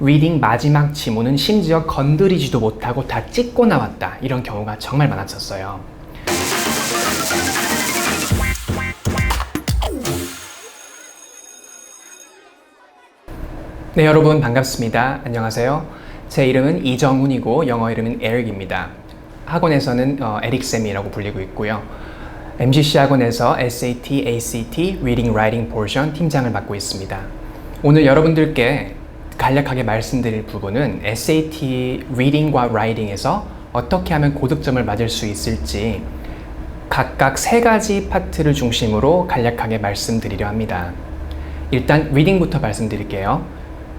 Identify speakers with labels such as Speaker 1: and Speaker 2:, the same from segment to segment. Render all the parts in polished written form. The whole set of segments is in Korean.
Speaker 1: 리딩 마지막 지문은 심지어 건드리지도 못하고 다 찍고 나왔다. 이런 경우가 정말 많았었어요. 네, 여러분 반갑습니다. 안녕하세요. 제 이름은 이정훈이고 영어 이름은 에릭입니다. 학원에서는 에릭쌤이라고 불리고 있고요. MGC 학원에서 SAT, ACT, Reading, Writing 포션 팀장을 맡고 있습니다. 오늘 여러분들께 간략하게 말씀드릴 부분은 SAT Reading과 Writing에서 어떻게 하면 고득점을 맞을 수 있을지 각각 세 가지 파트를 중심으로 간략하게 말씀드리려 합니다. 일단 Reading부터 말씀드릴게요.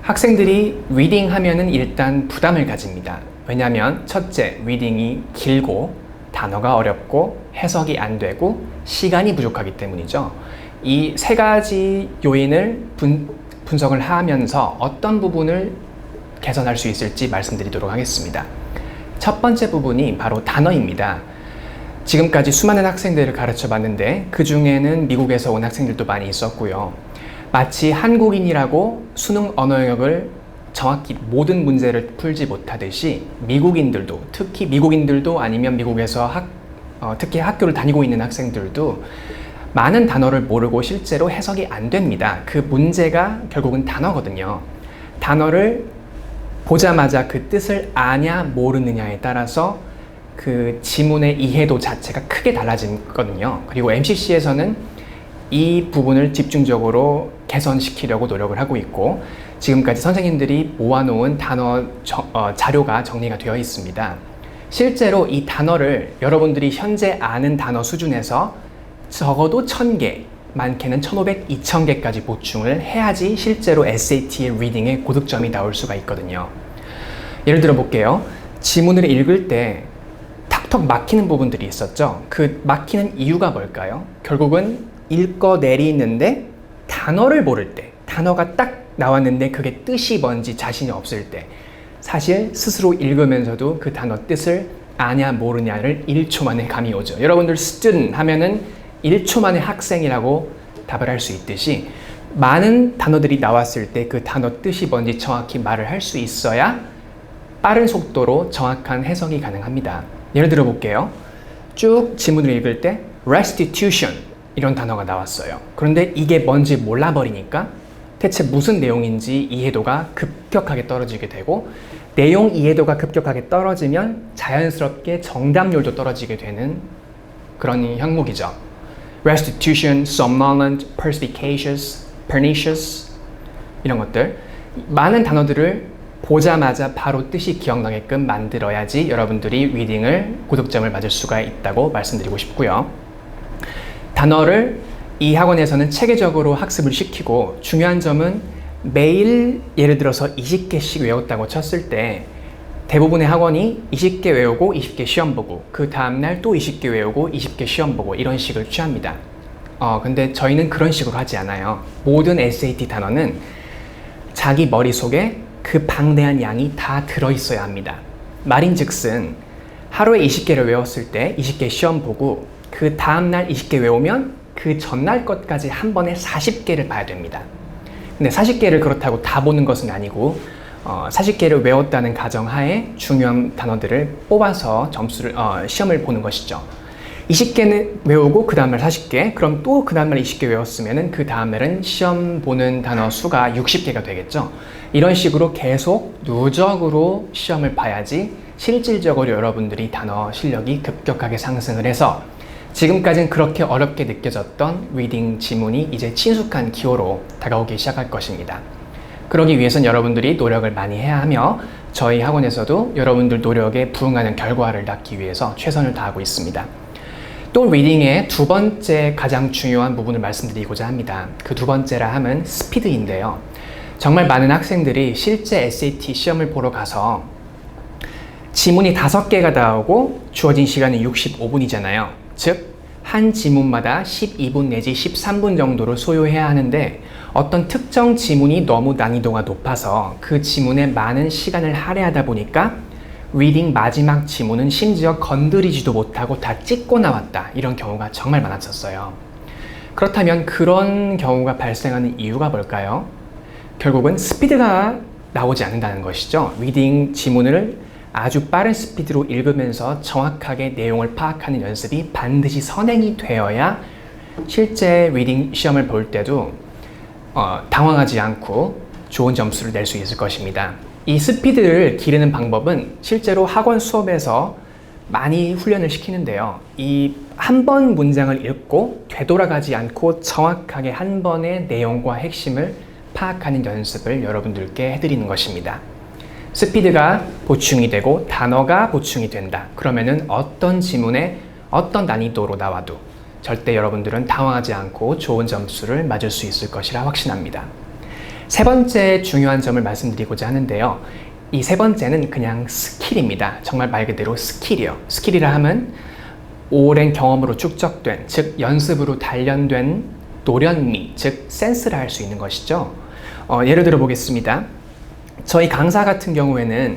Speaker 1: 학생들이 리딩 하면은 일단 부담을 가집니다. 왜냐하면 첫째, 리딩이 길고 단어가 어렵고 해석이 안 되고 시간이 부족하기 때문이죠. 이 세 가지 요인을 분석을 하면서 어떤 부분을 개선할 수 있을지 말씀드리도록 하겠습니다. 첫 번째 부분이 바로 단어입니다. 지금까지 수많은 학생들을 가르쳐 봤는데 그 중에는 미국에서 온 학생들도 많이 있었고요. 마치 한국인이라고 수능 언어 영역을 정확히 모든 문제를 풀지 못하듯이 미국인들도, 특히 미국인들도 아니면 미국에서 특히 학교를 다니고 있는 학생들도 많은 단어를 모르고 실제로 해석이 안 됩니다. 그 문제가 결국은 단어거든요. 단어를 보자마자 그 뜻을 아냐 모르느냐에 따라서 그 지문의 이해도 자체가 크게 달라지거든요. 그리고 MCC에서는 이 부분을 집중적으로 개선시키려고 노력을 하고 있고 지금까지 선생님들이 모아놓은 단어 자료가 정리가 되어 있습니다. 실제로 이 단어를 여러분들이 현재 아는 단어 수준에서 적어도 1000개, 많게는 1500, 2000개까지 보충을 해야지 실제로 SAT의 리딩에 고득점이 나올 수가 있거든요. 예를 들어 볼게요. 지문을 읽을 때 탁탁 막히는 부분들이 있었죠. 그 막히는 이유가 뭘까요? 결국은 읽어내리는데 단어를 모를 때, 단어가 딱 나왔는데 그게 뜻이 뭔지 자신이 없을 때 사실 스스로 읽으면서도 그 단어 뜻을 아냐 모르냐를 1초 만에 감이 오죠. 여러분들 student 하면은 1초 만에 학생이라고 답을 할 수 있듯이 많은 단어들이 나왔을 때 그 단어 뜻이 뭔지 정확히 말을 할 수 있어야 빠른 속도로 정확한 해석이 가능합니다. 예를 들어 볼게요. 쭉 지문을 읽을 때 restitution 이런 단어가 나왔어요. 그런데 이게 뭔지 몰라버리니까 대체 무슨 내용인지 이해도가 급격하게 떨어지게 되고 내용 이해도가 급격하게 떨어지면 자연스럽게 정답률도 떨어지게 되는 그런 형국이죠. restitution, somnolent, perspicacious, pernicious 이런 것들 많은 단어들을 보자마자 바로 뜻이 기억나게끔 만들어야지 여러분들이 리딩을 고득점을 맞을 수가 있다고 말씀드리고 싶고요. 단어를 이 학원에서는 체계적으로 학습을 시키고 중요한 점은 매일 예를 들어서 20개씩 외웠다고 쳤을 때 대부분의 학원이 20개 외우고 20개 시험 보고 그 다음날 또 20개 외우고 20개 시험 보고 이런 식을 취합니다. 근데 저희는 그런 식으로 하지 않아요. 모든 SAT 단어는 자기 머릿속에 그 방대한 양이 다 들어있어야 합니다. 말인즉슨 하루에 20개를 외웠을 때 20개 시험 보고 그 다음날 20개 외우면 그 전날 것까지 한 번에 40개를 봐야 됩니다. 근데 40개를 그렇다고 다 보는 것은 아니고 40개를 외웠다는 가정하에 중요한 단어들을 뽑아서 시험을 보는 것이죠. 20개는 외우고 그 다음날 40개, 그럼 또 그 다음날 20개 외웠으면 그 다음날은 시험 보는 단어 수가 60개가 되겠죠. 이런 식으로 계속 누적으로 시험을 봐야지 실질적으로 여러분들이 단어 실력이 급격하게 상승을 해서 지금까지는 그렇게 어렵게 느껴졌던 리딩 지문이 이제 친숙한 기호로 다가오기 시작할 것입니다. 그러기 위해선 여러분들이 노력을 많이 해야 하며 저희 학원에서도 여러분들 노력에 부응하는 결과를 낳기 위해서 최선을 다하고 있습니다. 또 리딩의 두 번째 가장 중요한 부분을 말씀드리고자 합니다. 그 두 번째라 함은 스피드인데요. 정말 많은 학생들이 실제 SAT 시험을 보러 가서 지문이 5개가 나오고 주어진 시간은 65분이잖아요. 즉, 한 지문마다 12분 내지 13분 정도를 소요해야 하는데 어떤 특정 지문이 너무 난이도가 높아서 그 지문에 많은 시간을 할애하다 보니까 리딩 마지막 지문은 심지어 건드리지도 못하고 다 찍고 나왔다. 이런 경우가 정말 많았었어요. 그렇다면 그런 경우가 발생하는 이유가 뭘까요? 결국은 스피드가 나오지 않는다는 것이죠. 리딩 지문을 아주 빠른 스피드로 읽으면서 정확하게 내용을 파악하는 연습이 반드시 선행이 되어야 실제 리딩 시험을 볼 때도 당황하지 않고 좋은 점수를 낼 수 있을 것입니다. 이 스피드를 기르는 방법은 실제로 학원 수업에서 많이 훈련을 시키는데요. 이 한 번 문장을 읽고 되돌아가지 않고 정확하게 한 번의 내용과 핵심을 파악하는 연습을 여러분들께 해드리는 것입니다. 스피드가 보충이 되고 단어가 보충이 된다. 그러면은 어떤 지문에 어떤 난이도로 나와도 절대 여러분들은 당황하지 않고 좋은 점수를 맞을 수 있을 것이라 확신합니다. 세 번째 중요한 점을 말씀드리고자 하는데요. 이 세 번째는 그냥 스킬입니다. 정말 말 그대로 스킬이요. 스킬이라 함은 오랜 경험으로 축적된, 즉 연습으로 단련된 노련미, 즉 센스를 할 수 있는 것이죠. 예를 들어 보겠습니다. 저희 강사 같은 경우에는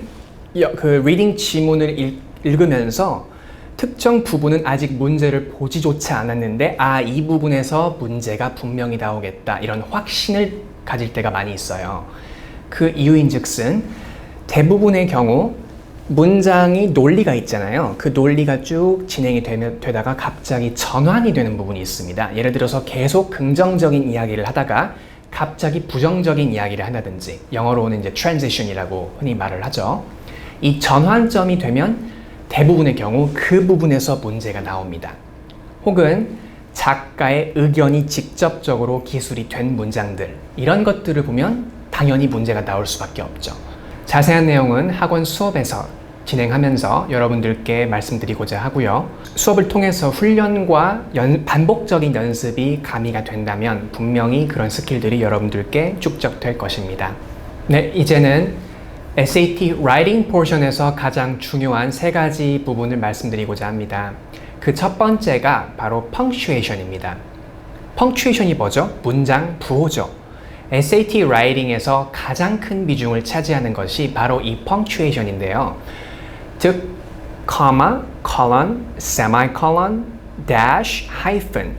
Speaker 1: 그 리딩 지문을 읽으면서 특정 부분은 아직 문제를 보지조차 않았는데 이 부분에서 문제가 분명히 나오겠다, 이런 확신을 가질 때가 많이 있어요. 그 이유인즉슨 대부분의 경우 문장이 논리가 있잖아요. 그 논리가 쭉 진행이 되다가 갑자기 전환이 되는 부분이 있습니다. 예를 들어서 계속 긍정적인 이야기를 하다가 갑자기 부정적인 이야기를 한다든지, 영어로는 이제 transition이라고 흔히 말을 하죠. 이 전환점이 되면 대부분의 경우 그 부분에서 문제가 나옵니다. 혹은 작가의 의견이 직접적으로 기술이 된 문장들, 이런 것들을 보면 당연히 문제가 나올 수밖에 없죠. 자세한 내용은 학원 수업에서 진행하면서 여러분들께 말씀드리고자 하고요. 수업을 통해서 훈련과 반복적인 연습이 가미가 된다면 분명히 그런 스킬들이 여러분들께 축적될 것입니다. 네, 이제는 SAT Writing 포션에서 가장 중요한 세 가지 부분을 말씀드리고자 합니다. 그 첫 번째가 바로 punctuation입니다. punctuation이 뭐죠? 문장 부호죠. SAT Writing에서 가장 큰 비중을 차지하는 것이 바로 이 punctuation인데요. 즉, comma, colon, semicolon, dash, hyphen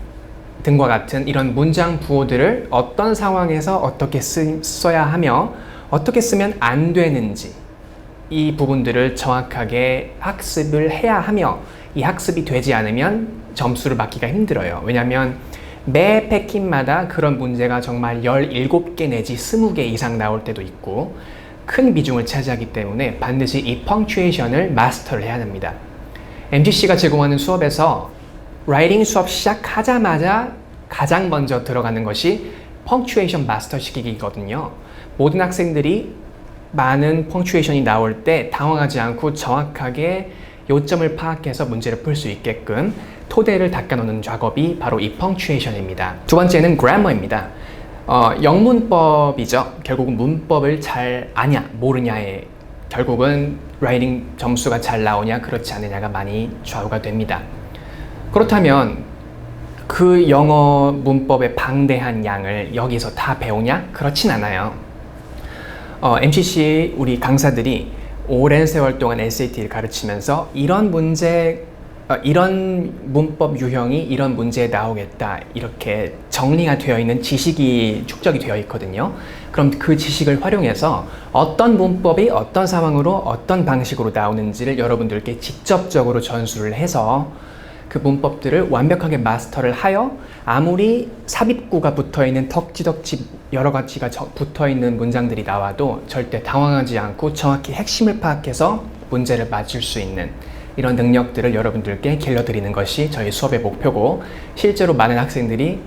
Speaker 1: 등과 같은 이런 문장 부호들을 어떤 상황에서 어떻게 써야 하며 어떻게 쓰면 안 되는지, 이 부분들을 정확하게 학습을 해야 하며 이 학습이 되지 않으면 점수를 받기가 힘들어요. 왜냐하면 매 패킷마다 그런 문제가 정말 17개 내지 20개 이상 나올 때도 있고 큰 비중을 차지하기 때문에 반드시 이 펑츄에이션을 마스터를 해야 합니다. MGC가 제공하는 수업에서 라이팅 수업 시작하자마자 가장 먼저 들어가는 것이 펑츄에이션 마스터 시키기거든요. 모든 학생들이 많은 펑츄에이션이 나올 때 당황하지 않고 정확하게 요점을 파악해서 문제를 풀 수 있게끔 토대를 닦아놓는 작업이 바로 이 펑츄에이션입니다. 두 번째는 그래머입니다. 영문법이죠. 결국은 문법을 잘 아냐 모르냐에 결국은 라이팅 점수가 잘 나오냐 그렇지 않느냐가 많이 좌우가 됩니다. 그렇다면 그 영어 문법의 방대한 양을 여기서 다 배우냐? 그렇진 않아요. MCC 우리 강사들이 오랜 세월 동안 SAT를 가르치면서 이런 문제, 이런 문법 유형이 이런 문제에 나오겠다, 이렇게 정리가 되어 있는 지식이 축적이 되어 있거든요. 그럼 그 지식을 활용해서 어떤 문법이 어떤 상황으로 어떤 방식으로 나오는지를 여러분들께 직접적으로 전수를 해서 그 문법들을 완벽하게 마스터를 하여 아무리 삽입구가 붙어있는 덕지덕지 여러 가지가 붙어있는 문장들이 나와도 절대 당황하지 않고 정확히 핵심을 파악해서 문제를 맞출 수 있는 이런 능력들을 여러분들께 길러드리는 것이 저희 수업의 목표고, 실제로 많은 학생들이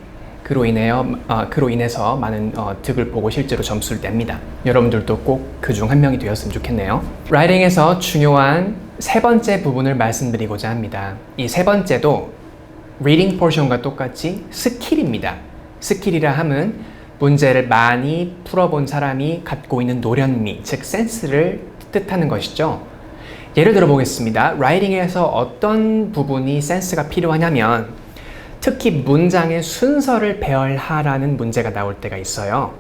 Speaker 1: 그로 인해서 많은 득을 보고 실제로 점수를 냅니다. 여러분들도 꼭 그 중 한 명이 되었으면 좋겠네요. 라이팅에서 중요한 세 번째 부분을 말씀드리고자 합니다. 이 세 번째도 리딩 포션과 똑같이 스킬입니다. 스킬이라 함은 문제를 많이 풀어본 사람이 갖고 있는 노련미, 즉 센스를 뜻하는 것이죠. 예를 들어 보겠습니다. 라이팅에서 어떤 부분이 센스가 필요하냐면 특히 문장의 순서를 배열하라는 문제가 나올 때가 있어요.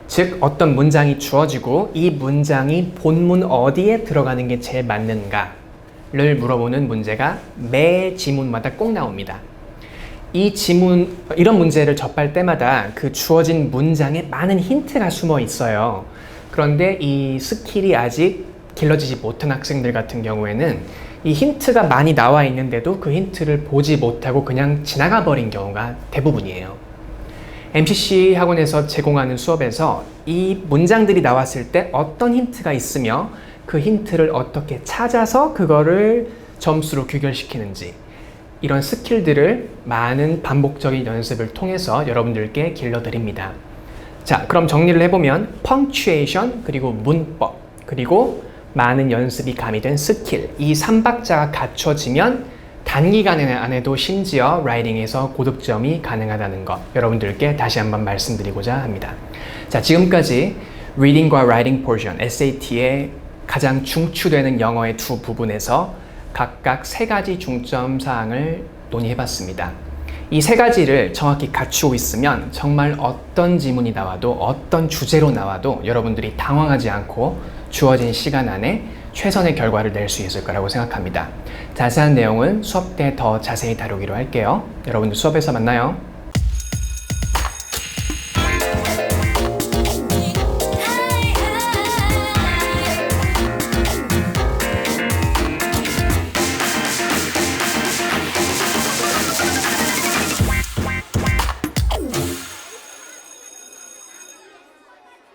Speaker 1: 즉 어떤 문장이 주어지고 이 문장이 본문 어디에 들어가는 게 제일 맞는가를 물어보는 문제가 매 지문마다 꼭 나옵니다. 이런 문제를 접할 때마다 그 주어진 문장에 많은 힌트가 숨어 있어요. 그런데 이 스킬이 아직 길러지지 못한 학생들 같은 경우에는 이 힌트가 많이 나와 있는데도 그 힌트를 보지 못하고 그냥 지나가 버린 경우가 대부분이에요. MCC 학원에서 제공하는 수업에서 이 문장들이 나왔을 때 어떤 힌트가 있으며 그 힌트를 어떻게 찾아서 그거를 점수로 귀결시키는지 이런 스킬들을 많은 반복적인 연습을 통해서 여러분들께 길러드립니다. 자, 그럼 정리를 해보면 punctuation 그리고 문법 그리고 많은 연습이 가미된 스킬 이 3박자가 갖춰지면 단기간 안에도 심지어 라이팅에서 고득점이 가능하다는 것 여러분들께 다시 한번 말씀드리고자 합니다. 자, 지금까지 reading과 writing portion, SAT의 가장 중추되는 영어의 두 부분에서 각각 3가지 중점 사항을 논의해봤습니다. 이 3가지를 정확히 갖추고 있으면 정말 어떤 지문이 나와도 어떤 주제로 나와도 여러분들이 당황하지 않고 주어진 시간 안에 최선의 결과를 낼 수 있을 거라고 생각합니다. 자세한 내용은 수업 때 더 자세히 다루기로 할게요. 여러분들 수업에서 만나요.